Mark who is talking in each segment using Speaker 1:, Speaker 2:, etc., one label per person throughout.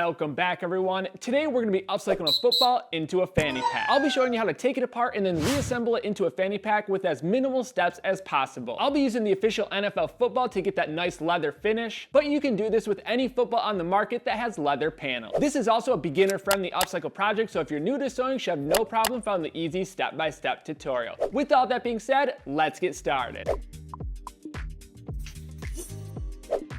Speaker 1: Welcome back, everyone. Today we're going to be upcycling a football into a fanny pack. I'll be showing you how to take it apart and then reassemble it into a fanny pack with as minimal steps as possible. I'll be using the official NFL football to get that nice leather finish, but you can do this with any football on the market that has leather panels. This is also a beginner-friendly upcycle project, so if you're new to sewing, you should have no problem following the easy step-by-step tutorial. With all that being said, let's get started.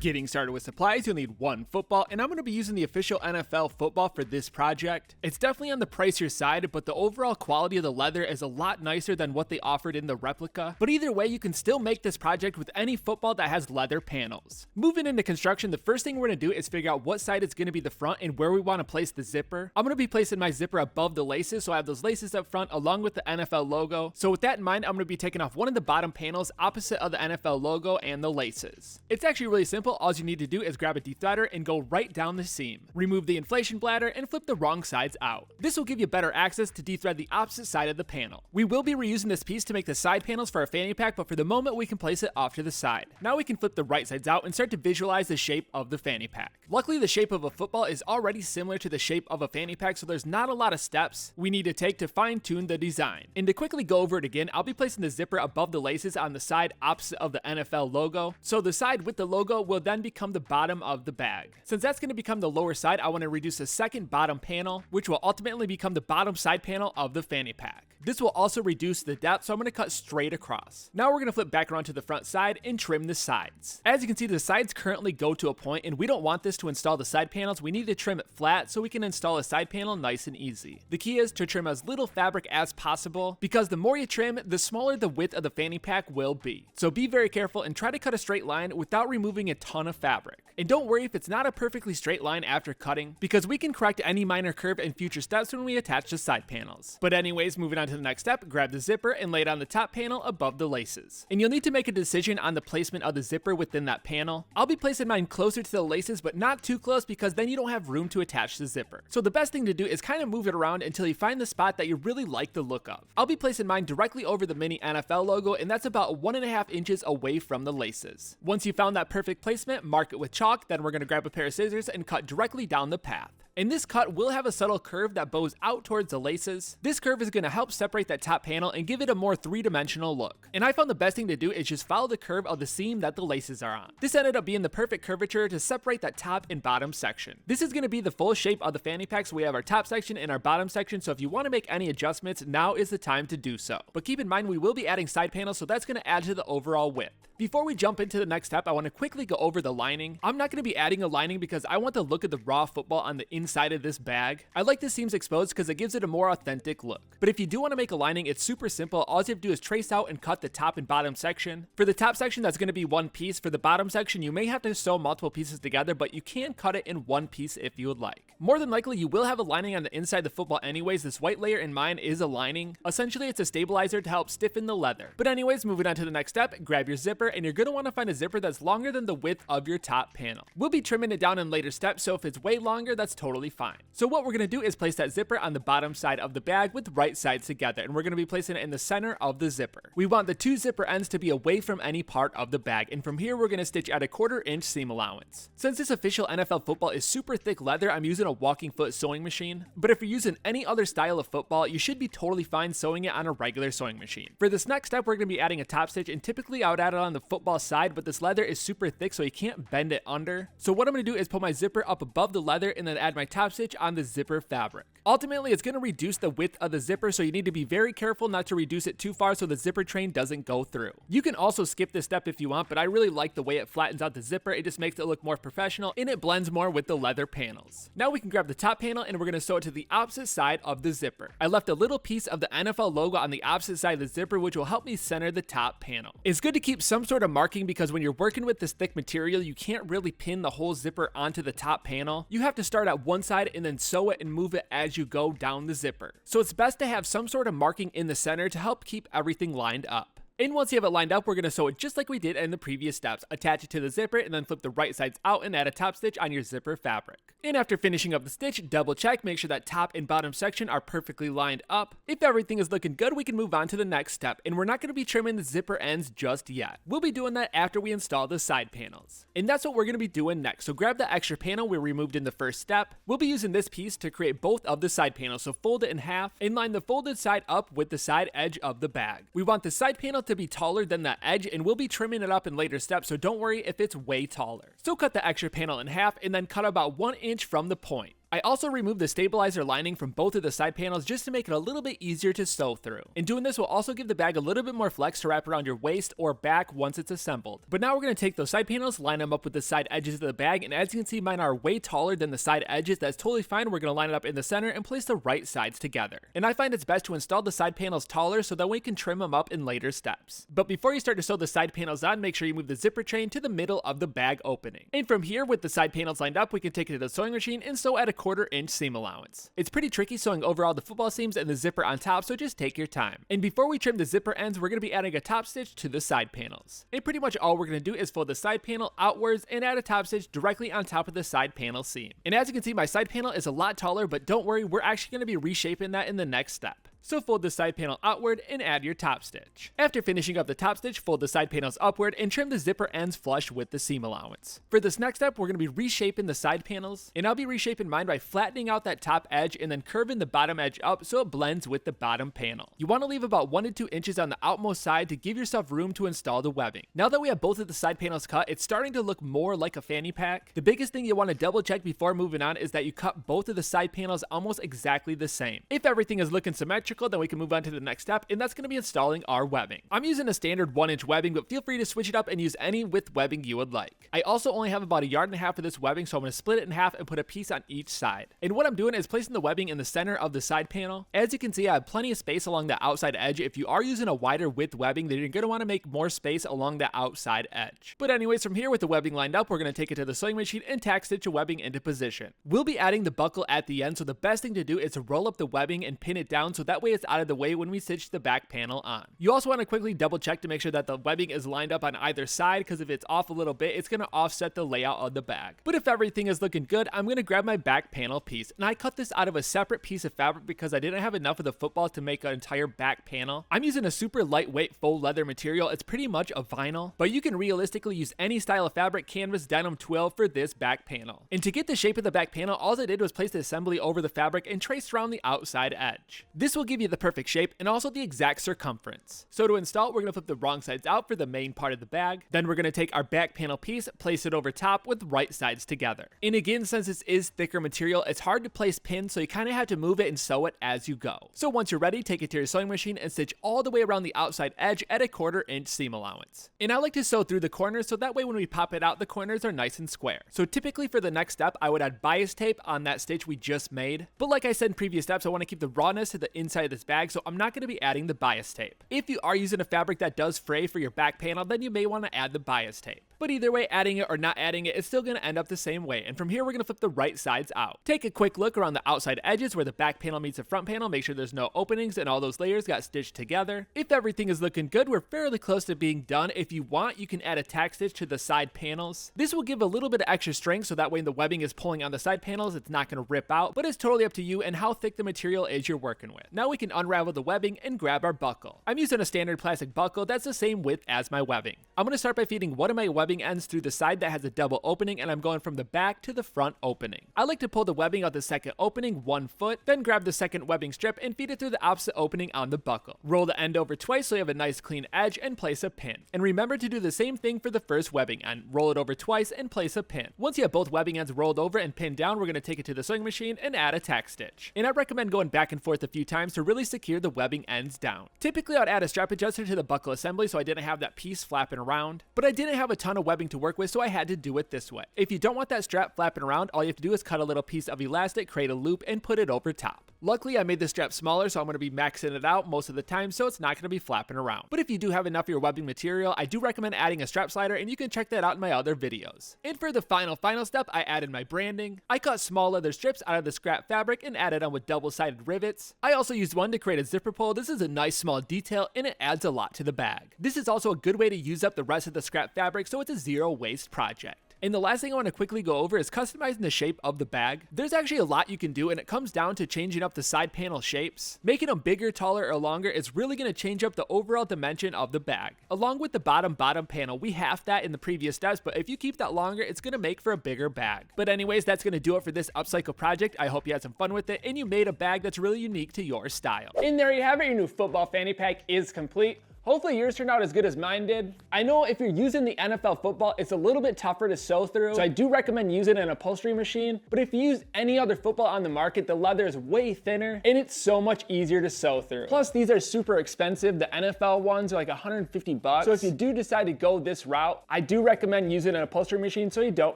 Speaker 1: Getting started with supplies, you'll need one football, and I'm going to be using the official NFL football for this project. It's definitely on the pricier side, but the overall quality of the leather is a lot nicer than what they offered in the replica. But either way, you can still make this project with any football that has leather panels. Moving into construction, the first thing we're going to do is figure out what side is going to be the front and where we want to place the zipper. I'm going to be placing my zipper above the laces, so I have those laces up front along with the NFL logo. So with that in mind, I'm going to be taking off one of the bottom panels opposite of the NFL logo and the laces. It's actually really simple. All you need to do is grab a de-threader and go right down the seam. Remove the inflation bladder and flip the wrong sides out. This will give you better access to de-thread the opposite side of the panel. We will be reusing this piece to make the side panels for our fanny pack, but for the moment we can place it off to the side. Now we can flip the right sides out and start to visualize the shape of the fanny pack. Luckily, the shape of a football is already similar to the shape of a fanny pack, so there's not a lot of steps we need to take to fine-tune the design. And to quickly go over it again, I'll be placing the zipper above the laces on the side opposite of the NFL logo. So the side with the logo will then become the bottom of the bag. Since that's going to become the lower side, I want to reduce the second bottom panel, which will ultimately become the bottom side panel of the fanny pack. This will also reduce the depth, so I'm going to cut straight across. Now we're going to flip back around to the front side and trim the sides. As you can see, the sides currently go to a point, and we don't want this to install the side panels. We need to trim it flat so we can install a side panel nice and easy. The key is to trim as little fabric as possible, because the more you trim, the smaller the width of the fanny pack will be. So be very careful and try to cut a straight line without removing a ton of fabric. And don't worry if it's not a perfectly straight line after cutting, because we can correct any minor curve in future steps when we attach the side panels. But anyways, moving on to the next step, grab the zipper and lay it on the top panel above the laces. And you'll need to make a decision on the placement of the zipper within that panel. I'll be placing mine closer to the laces, but not too close, because then you don't have room to attach the zipper. So the best thing to do is kind of move it around until you find the spot that you really like the look of. I'll be placing mine directly over the mini NFL logo, and that's about 1.5 inches away from the laces. Once you found that perfect placement, mark it with chalk, then we're going to grab a pair of scissors and cut directly down the path. And this cut will have a subtle curve that bows out towards the laces. This curve is going to help separate that top panel and give it a more three-dimensional look. And I found the best thing to do is just follow the curve of the seam that the laces are on. This ended up being the perfect curvature to separate that top and bottom section. This is going to be the full shape of the fanny pack, so we have our top section and our bottom section, so if you want to make any adjustments, now is the time to do so. But keep in mind, we will be adding side panels, so that's going to add to the overall width. Before we jump into the next step, I want to quickly go over the lining. I'm not going to be adding a lining because I want the look of the raw football on the inside of this bag. I like the seams exposed because it gives it a more authentic look. But if you do want to make a lining, it's super simple. All you have to do is trace out and cut the top and bottom section. For the top section, that's going to be one piece. For the bottom section, you may have to sew multiple pieces together, but you can cut it in one piece if you would like. More than likely, you will have a lining on the inside of the football anyways. This white layer in mine is a lining. Essentially, it's a stabilizer to help stiffen the leather. But anyways, moving on to the next step, grab your zipper, and you're going to want to find a zipper that's longer than the width of your top panel. We'll be trimming it down in later steps, so if it's way longer, that's totally fine. So what we're going to do is place that zipper on the bottom side of the bag with right sides together, and we're going to be placing it in the center of the zipper. We want the two zipper ends to be away from any part of the bag, and from here we're going to stitch at a 1/4 inch seam allowance. Since this official NFL football is super thick leather, I'm using a walking foot sewing machine, but if you're using any other style of football, you should be totally fine sewing it on a regular sewing machine. For this next step, we're going to be adding a top stitch, and typically I would add it on the football side, but this leather is super thick, so you can't bend it under. So what I'm going to do is put my zipper up above the leather and then add my top stitch on the zipper fabric. Ultimately, it's going to reduce the width of the zipper, so you need to be very careful not to reduce it too far so the zipper train doesn't go through. You can also skip this step if you want, but I really like the way it flattens out the zipper. It just makes it look more professional, and it blends more with the leather panels. Now we can grab the top panel, and we're going to sew it to the opposite side of the zipper. I left a little piece of the NFL logo on the opposite side of the zipper, which will help me center the top panel. It's good to keep some sort of marking, because when you're working with this thick material, you can't really pin the whole zipper onto the top panel. You have to start at one side and then sew it and move it as you go down the zipper. So it's best to have some sort of marking in the center to help keep everything lined up. And once you have it lined up, we're going to sew it just like we did in the previous steps. Attach it to the zipper and then flip the right sides out and add a top stitch on your zipper fabric. And after finishing up the stitch, double check, make sure that top and bottom section are perfectly lined up. If everything is looking good, we can move on to the next step, and we're not going to be trimming the zipper ends just yet. We'll be doing that after we install the side panels. And that's what we're going to be doing next. So grab the extra panel we removed in the first step. We'll be using this piece to create both of the side panels. So fold it in half and line the folded side up with the side edge of the bag. We want the side panel to be taller than the edge, and we'll be trimming it up in later steps, so don't worry if it's way taller. So cut the extra panel in half and then cut about 1 inch from the point. I also removed the stabilizer lining from both of the side panels just to make it a little bit easier to sew through. And doing this will also give the bag a little bit more flex to wrap around your waist or back once it's assembled. But now we're going to take those side panels, line them up with the side edges of the bag, and as you can see, mine are way taller than the side edges. That's totally fine. We're going to line it up in the center and place the right sides together. And I find it's best to install the side panels taller so that we can trim them up in later steps. But before you start to sew the side panels on, make sure you move the zipper chain to the middle of the bag opening. And from here, with the side panels lined up, we can take it to the sewing machine and sew at a 1/4 inch seam allowance. It's pretty tricky sewing over all the football seams and the zipper on top, so just take your time. And before we trim the zipper ends, we're going to be adding a top stitch to the side panels. And pretty much all we're going to do is fold the side panel outwards and add a top stitch directly on top of the side panel seam. And as you can see, my side panel is a lot taller, but don't worry, we're actually going to be reshaping that in the next step. So fold the side panel outward and add your top stitch. After finishing up the top stitch, fold the side panels upward and trim the zipper ends flush with the seam allowance. For this next step, we're going to be reshaping the side panels, and I'll be reshaping mine by flattening out that top edge and then curving the bottom edge up so it blends with the bottom panel. You want to leave about 1 to 2 inches on the outmost side to give yourself room to install the webbing. Now that we have both of the side panels cut, it's starting to look more like a fanny pack. The biggest thing you want to double check before moving on is that you cut both of the side panels almost exactly the same. If everything is looking symmetrical, then we can move on to the next step, and that's going to be installing our webbing. I'm using a standard 1-inch webbing, but feel free to switch it up and use any width webbing you would like. I also only have about 1.5 yards of this webbing, so I'm going to split it in half and put a piece on each side. And what I'm doing is placing the webbing in the center of the side panel. As you can see, I have plenty of space along the outside edge. If you are using a wider width webbing, then you're going to want to make more space along the outside edge. But anyways, from here with the webbing lined up, we're going to take it to the sewing machine and tack stitch the webbing into position. We'll be adding the buckle at the end, so the best thing to do is to roll up the webbing and pin it down so that way it's out of the way when we stitch the back panel on. You also want to quickly double check to make sure that the webbing is lined up on either side, because if it's off a little bit, it's going to offset the layout of the bag. But if everything is looking good, I'm going to grab my back panel piece, and I cut this out of a separate piece of fabric because I didn't have enough of the football to make an entire back panel. I'm using a super lightweight faux leather material. It's pretty much a vinyl, but you can realistically use any style of fabric, canvas, denim, twill for this back panel. And to get the shape of the back panel, all I did was place the assembly over the fabric and trace around the outside edge. This will give you the perfect shape and also the exact circumference. So to install, we're going to flip the wrong sides out for the main part of the bag. Then we're going to take our back panel piece, place it over top with right sides together. And again, since this is thicker material, it's hard to place pins, so you kind of have to move it and sew it as you go. So once you're ready, take it to your sewing machine and stitch all the way around the outside edge at a 1/4 inch seam allowance. And I like to sew through the corners so that way when we pop it out, the corners are nice and square. So typically for the next step, I would add bias tape on that stitch we just made. But like I said in previous steps, I want to keep the rawness to the inside of this bag, so I'm not going to be adding the bias tape. If you are using a fabric that does fray for your back panel, then you may want to add the bias tape. But either way, adding it or not adding it, it's still going to end up the same way. And from here, we're going to flip the right sides out. Take a quick look around the outside edges where the back panel meets the front panel. Make sure there's no openings and all those layers got stitched together. If everything is looking good, we're fairly close to being done. If you want, you can add a tack stitch to the side panels. This will give a little bit of extra strength, so that way when the webbing is pulling on the side panels, it's not going to rip out, but it's totally up to you and how thick the material is you're working with. Now we can unravel the webbing and grab our buckle. I'm using a standard plastic buckle that's the same width as my webbing. I'm going to start by feeding one of my webbing ends through the side that has a double opening, and I'm going from the back to the front opening. I like to pull the webbing out the second opening 1 foot, then grab the second webbing strip and feed it through the opposite opening on the buckle. Roll the end over twice so you have a nice clean edge and place a pin. And remember to do the same thing for the first webbing end. Roll it over twice and place a pin. Once you have both webbing ends rolled over and pinned down, we're going to take it to the sewing machine and add a tack stitch. And I recommend going back and forth a few times to really secure the webbing ends down. Typically I'd add a strap adjuster to the buckle assembly so I didn't have that piece flapping around, but I didn't have a ton of webbing to work with, so I had to do it this way. If you don't want that strap flapping around, all you have to do is cut a little piece of elastic, create a loop, and put it over top. Luckily, I made the strap smaller, so I'm going to be maxing it out most of the time, so it's not going to be flapping around. But if you do have enough of your webbing material, I do recommend adding a strap slider, and you can check that out in my other videos. And for the final step, I added my branding. I cut small leather strips out of the scrap fabric and added on with double-sided rivets. I also used one to create a zipper pull. This is a nice small detail, and it adds a lot to the bag. This is also a good way to use up the rest of the scrap fabric, so it's a zero waste project. And the last thing I want to quickly go over is customizing the shape of the bag. There's actually a lot you can do, and it comes down to changing up the side panel shapes. Making them bigger, taller, or longer is really going to change up the overall dimension of the bag. Along with the bottom panel, we halved that in the previous steps, but if you keep that longer, it's going to make for a bigger bag. But anyways, that's going to do it for this upcycle project. I hope you had some fun with it, and you made a bag that's really unique to your style.
Speaker 2: And there you have it, your new football fanny pack is complete. Hopefully yours turned out as good as mine did. I know if you're using the NFL football, it's a little bit tougher to sew through, so I do recommend using an upholstery machine. But if you use any other football on the market, the leather is way thinner and it's so much easier to sew through. Plus, these are super expensive. The NFL ones are like 150 bucks. So if you do decide to go this route, I do recommend using an upholstery machine so you don't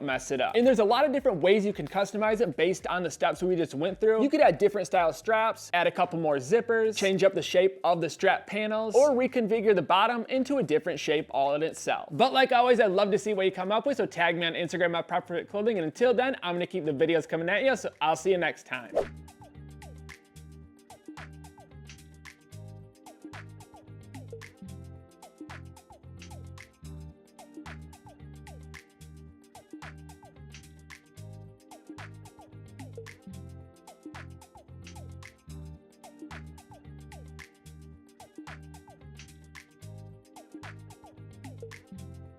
Speaker 2: mess it up. And there's a lot of different ways you can customize it based on the steps we just went through. You could add different style straps, add a couple more zippers, change up the shape of the strap panels, or reconfigure the bottom into a different shape all in itself. But like always, I'd love to see what you come up with, so tag me on Instagram at PropFit Clothing, and until then, I'm gonna keep the videos coming at you, so I'll see you next time.